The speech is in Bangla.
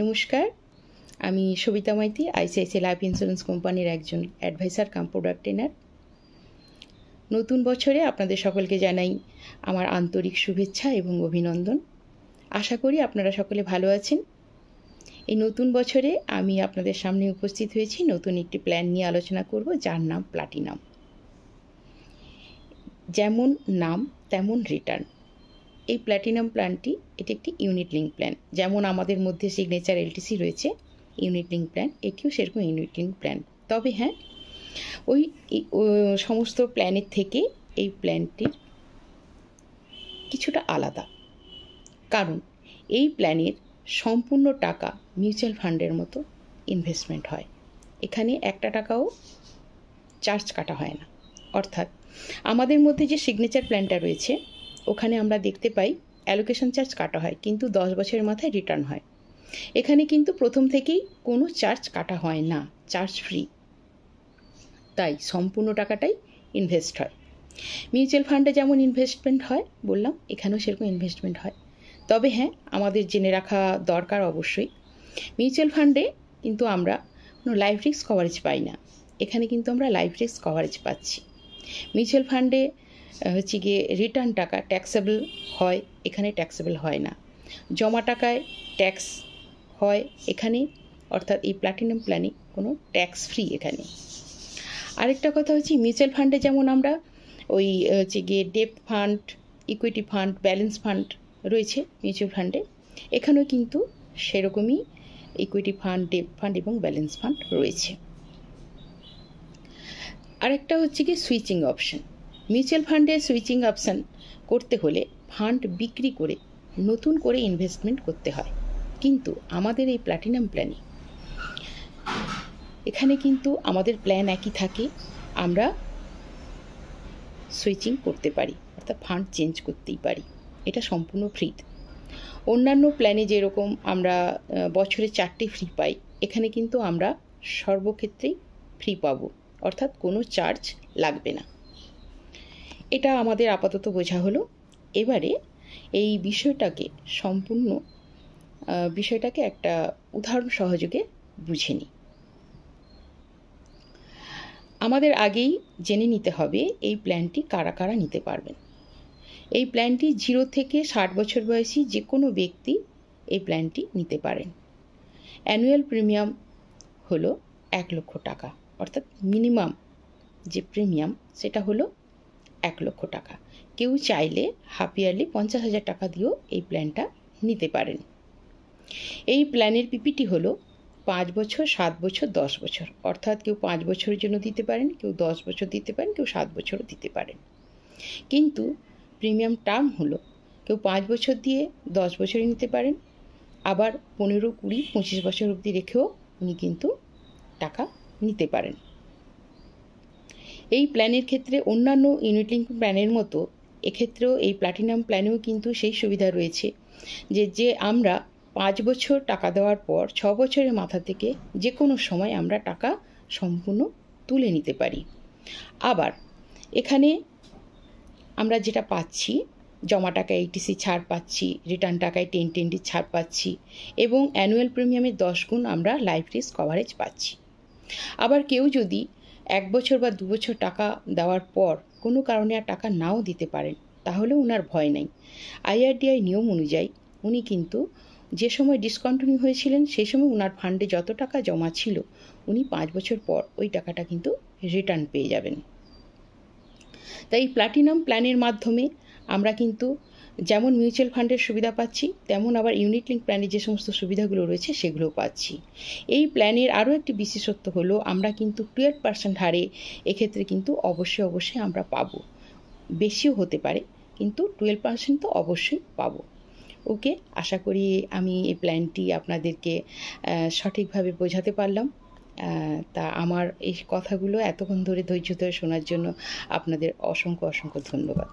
নমস্কার, আমি সবিতা মাইতি, আইসিআইসিআই লাইফ ইন্স্যুরেন্স কোম্পানির একজন অ্যাডভাইসার কাম প্রোডাক্ট ট্রেনার। নতুন বছরে আপনাদের সকলকে জানাই আমার আন্তরিক শুভেচ্ছা এবং অভিনন্দন। আশা করি আপনারা সকলে ভালো আছেন। এই নতুন বছরে আমি আপনাদের সামনে উপস্থিত হয়েছি নতুন একটি প্ল্যান নিয়ে আলোচনা করব, যার নাম প্লাটিনাম। যেমন নাম তেমন রিটার্ন। এই প্ল্যাটিনাম প্ল্যানটি এটি একটি ইউনিট লিঙ্ক প্ল্যান। যেমন আমাদের মধ্যে সিগনেচার এলটিসি রয়েছে ইউনিট লিঙ্ক প্ল্যান, এটিও সেরকম ইউনিট লিঙ্ক প্ল্যান। তবে হ্যাঁ, ওই সমস্ত প্ল্যানের থেকে এই প্ল্যানটির কিছুটা আলাদা, কারণ এই প্ল্যানের সম্পূর্ণ টাকা মিউচুয়াল ফান্ডের মতো ইনভেস্টমেন্ট হয়। এখানে একটা টাকাও চার্জ কাটা হয় না। অর্থাৎ আমাদের মধ্যে যে সিগনেচার প্ল্যানটা রয়েছে ওখানে আমরা দেখতে পাই অ্যালোকেশন চার্জ কাটা হয়, কিন্তু 10 বছরের মাথায় রিটার্ন হয়। এখানে কিন্তু প্রথম থেকেই কোনো চার্জ কাটা হয় না, চার্জ ফ্রি। তাই সম্পূর্ণ টাকাটাই ইনভেস্ট হয়। মিউচুয়াল ফান্ডে যেমন ইনভেস্টমেন্ট হয় বললাম, এখানেও সেরকম ইনভেস্টমেন্ট হয়। তবে হ্যাঁ, আমাদের জেনে রাখা দরকার অবশ্যই, মিউচুয়াল ফান্ডে কিন্তু আমরা কোনো লাইফ রিস্ক কভারেজ পাই না। এখানে কিন্তু আমরা লাইফ রিস্ক কভারেজ পাচ্ছি। মিউচুয়াল ফান্ডে হচ্ছে গিয়ে রিটার্ন টাকা ট্যাক্সেবল হয়, এখানে ট্যাক্সেবল হয় না। জমা টাকায় ট্যাক্স হয় এখানে, অর্থাৎ এই প্ল্যাটিনাম প্ল্যানে কোনো ট্যাক্স ফ্রি এখানে। আরেকটা কথা হচ্ছে, মিউচুয়াল ফান্ডে যেমন আমরা ওই হচ্ছে গিয়ে ডেপ্ট fund, equity fund, balance fund রয়েছে মিউচুয়াল ফান্ডে, এখানেও কিন্তু সেরকমই ইকুইটি ফান্ড, ডেপ্ট ফান্ড এবং ব্যালেন্স ফান্ড রয়েছে। আরেকটা হচ্ছে কি সুইচিং অপশন। মিউচুয়াল ফান্ডে সুইচিং অপশন করতে হলে ফান্ড বিক্রি করে নতুন করে ইনভেস্টমেন্ট করতে হয়, কিন্তু আমাদের এই প্ল্যাটিনাম প্ল্যানে এখানে কিন্তু আমাদের প্ল্যান একই থাকে, আমরা সুইচিং করতে পারি, অর্থাৎ ফান্ড চেঞ্জ করতেই পারি। এটা সম্পূর্ণ ফ্রি। অন্যান্য প্ল্যানে যেরকম আমরা বছরে 4টি ফ্রি পাই, এখানে কিন্তু আমরা সর্বক্ষেত্রেই ফ্রি পাবো, অর্থাৎ কোনো চার্জ লাগবে না। এটা আমাদের আপাতত বোঝা হলো। এবারে এই বিষয়টাকে একটা উদাহরণ সহযোগে বুঝে নিই। আমাদের আগেই জেনে নিতে হবে এই প্ল্যানটি কারা কারা নিতে পারবেন। এই প্ল্যানটি 0 থেকে 60 বছর বয়সী যে কোনো ব্যক্তি এই প্ল্যানটি নিতে পারেন। অ্যানুয়াল প্রিমিয়াম হলো 1 লক্ষ টাকা, অর্থাৎ মিনিমাম যে প্রিমিয়াম সেটা হলো 1 লক্ষ টাকা। কেউ চাইলে হাফ ইয়ারলি 50,000 টাকা দিয়েও এই প্ল্যানটা নিতে পারেন। এই প্ল্যানের পিপিটি হলো 5 বছর, 7 বছর, 10 বছর, অর্থাৎ কেউ 5 বছরের জন্য দিতে পারেন, কেউ 10 বছর দিতে পারেন, কেউ 7 বছরও দিতে পারেন। কিন্তু প্রিমিয়াম টার্ম হলো কেউ 5 বছর দিয়ে 10 বছরে নিতে পারেন, আবার 15, 20, 25 বছর অবধি রেখেও উনি কিন্তু টাকা নিতে পারেন। এই প্ল্যানের ক্ষেত্রে অন্যান্য ইউনিট লিঙ্ক প্ল্যানের মতো এক্ষেত্রেও এই প্ল্যাটিনাম প্ল্যানেও কিন্তু সেই সুবিধা রয়েছে যে আমরা 5 বছর টাকা দেওয়ার পর 6 বছরের মাথা থেকে যে কোনো সময় আমরা টাকা সম্পূর্ণ তুলে নিতে পারি। আবার এখানে আমরা যেটা পাচ্ছি, জমা টাকায় 80 ছাড় পাচ্ছি, রিটার্ন টাকায় 10 ছাড় পাচ্ছি, এবং অ্যানুয়াল প্রিমিয়ামের 10 গুণ আমরা লাইফ রিস্ক কভারেজ পাচ্ছি। আবার কেউ যদি 1 বছর বা 2 বছর টাকা দেওয়ার পর কোনো কারণে আর টাকা নাও দিতে পারেন, তাহলে ওনার ভয় নেই। আইআরডিআই নিয়ম অনুযায়ী উনি কিন্তু যে সময় ডিসকন্টিনিউ হয়েছিলেন সেই সময় ওনার ফান্ডে যত টাকা জমা ছিল উনি 5 বছর পর ওই টাকাটা কিন্তু রিটার্ন পেয়ে যাবেন। তাই প্ল্যাটিনাম প্ল্যানের মাধ্যমে আমরা কিন্তু যেমন মিউচুয়াল ফান্ডের সুবিধা পাচ্ছি, তেমন আবার ইউনিট লিঙ্ক প্ল্যানের যে সমস্ত সুবিধাগুলো রয়েছে সেগুলোও পাচ্ছি। এই প্ল্যানের আরও একটি বিশেষত্ব হলো আমরা কিন্তু 12% হারে এক্ষেত্রে কিন্তু অবশ্যই আমরা পাবো। বেশিও হতে পারে, কিন্তু 12% তো অবশ্যই পাবো। ওকে, আশা করি আমি এই প্ল্যানটি আপনাদেরকে সঠিকভাবে বোঝাতে পারলাম। তা আমার এই কথাগুলো এতক্ষণ ধরে ধৈর্য ধরে শোনার জন্য আপনাদের অসংখ্য ধন্যবাদ।